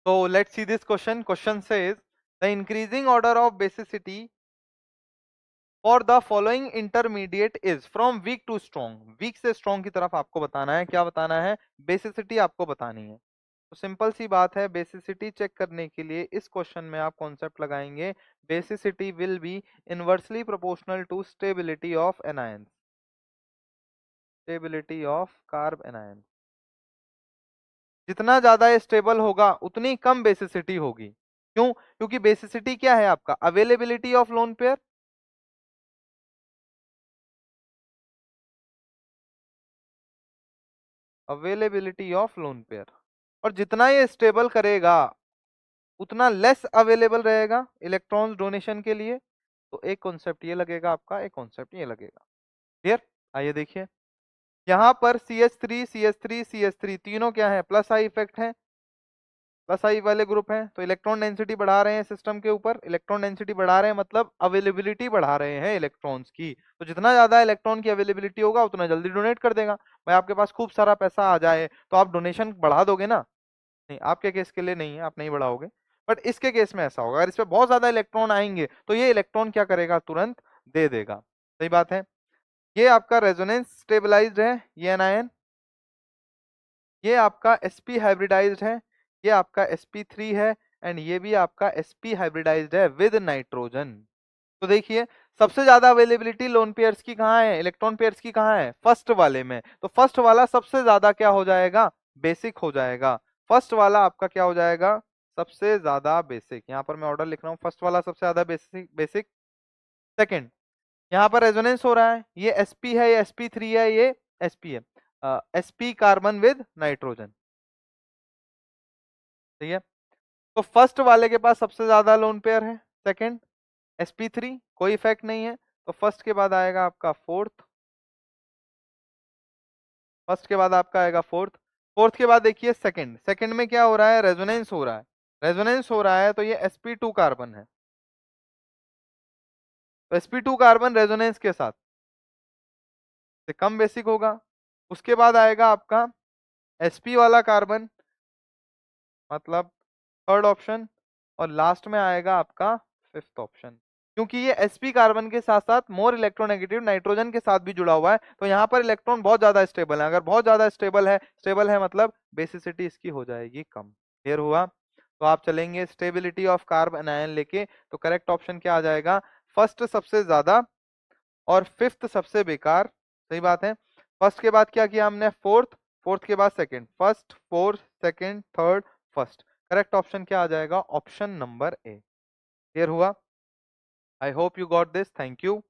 So let's see this question. Question says the increasing order of basicity for the following intermediate is from weak to strong. Weak से strong की तरफ आपको बताना है, क्या बताना है, बेसिसिटी आपको बतानी है। तो सिंपल सी बात है, बेसिसिटी चेक करने के लिए इस क्वेश्चन में आप कॉन्सेप्ट लगाएंगे, basicity will be inversely proportional to stability of anions, stability of carbanion. जितना ज्यादा ये स्टेबल होगा उतनी कम बेसिसिटी होगी। क्यों? क्योंकि बेसिसिटी क्या है आपका, availability of lone pair. Availability of lone pair, और जितना ये स्टेबल करेगा उतना लेस अवेलेबल रहेगा इलेक्ट्रॉन्स डोनेशन के लिए। तो एक कॉन्सेप्ट ये लगेगा आपका, एक कॉन्सेप्ट ये लगेगा। क्लियर? आइए देखिए, यहां पर CH3 CH3 CH3 तीनों क्या है, प्लस आई इफेक्ट है, प्लस आई वाले ग्रुप हैं, तो इलेक्ट्रॉन डेंसिटी बढ़ा रहे हैं सिस्टम के ऊपर। इलेक्ट्रॉन डेंसिटी बढ़ा रहे हैं मतलब अवेलेबिलिटी बढ़ा रहे हैं इलेक्ट्रॉन्स की। तो जितना ज्यादा इलेक्ट्रॉन की अवेलेबिलिटी होगा उतना जल्दी डोनेट कर देगा। भाई आपके पास खूब सारा पैसा आ जाए तो आप डोनेशन बढ़ा दोगे ना? नहीं, आपके केस के लिए नहीं है, आप नहीं बढ़ाओगे। बट इसके केस में ऐसा होगा, अगर इस पे बहुत ज्यादा इलेक्ट्रॉन आएंगे तो ये इलेक्ट्रॉन क्या करेगा, तुरंत दे देगा। सही बात है। ये आपका रेजोनेंस स्टेबलाइज्ड है, ये एनायन। ये आपका sp हाइब्रिडाइज्ड है, ये आपका sp3 है, एंड ये भी आपका sp हाइब्रिडाइज्ड है विद नाइट्रोजन। तो देखिए, सबसे ज्यादा अवेलेबिलिटी लोन पेयर्स की कहाँ है, इलेक्ट्रॉन पेयर्स की कहाँ है, फर्स्ट वाले में। तो फर्स्ट वाला सबसे ज्यादा क्या हो जाएगा, बेसिक हो जाएगा। फर्स्ट वाला आपका क्या हो जाएगा, सबसे ज्यादा बेसिक। यहाँ पर मैं ऑर्डर लिख रहा हूँ, फर्स्ट वाला सबसे ज्यादा बेसिक, बेसिक। सेकंड, यहाँ पर रेजोनेंस हो रहा है, ये sp है, ये sp3 है, ये sp है, sp कार्बन विद नाइट्रोजन। ठीक है, तो फर्स्ट वाले के पास सबसे ज्यादा लोन पेयर है। सेकंड sp3 कोई इफेक्ट नहीं है, तो फर्स्ट के बाद आएगा आपका फोर्थ, फर्स्ट के बाद आपका आएगा फोर्थ, फोर्थ के बाद देखिए सेकंड, सेकंड में क्या हो रहा है, रेजोनेंस हो रहा है। रेजोनेंस हो रहा है तो ये sp2 कार्बन है, तो sp2 कार्बन रेजोनेंस के साथ से कम बेसिक होगा। उसके बाद आएगा आपका sp वाला कार्बन, मतलब थर्ड ऑप्शन, और लास्ट में आएगा आपका फिफ्थ ऑप्शन। क्योंकि ये sp कार्बन के साथ साथ मोर इलेक्ट्रोनेगेटिव नाइट्रोजन के साथ भी जुड़ा हुआ है, तो यहाँ पर इलेक्ट्रॉन बहुत ज्यादा स्टेबल है। अगर बहुत ज्यादा स्टेबल है मतलब बेसिसिटी इसकी हो जाएगी कम। क्लियर हुआ? तो आप चलेंगे स्टेबिलिटी ऑफ कार्ब एनायन लेके, तो करेक्ट ऑप्शन क्या आ जाएगा, फर्स्ट सबसे ज्यादा और फिफ्थ सबसे बेकार। सही बात है। फर्स्ट के बाद क्या किया हमने, फोर्थ, फोर्थ के बाद second, first fourth second third first. Correct option क्या आ जाएगा, ऑप्शन नंबर ए। क्लियर हुआ? I hope you got this, thank you.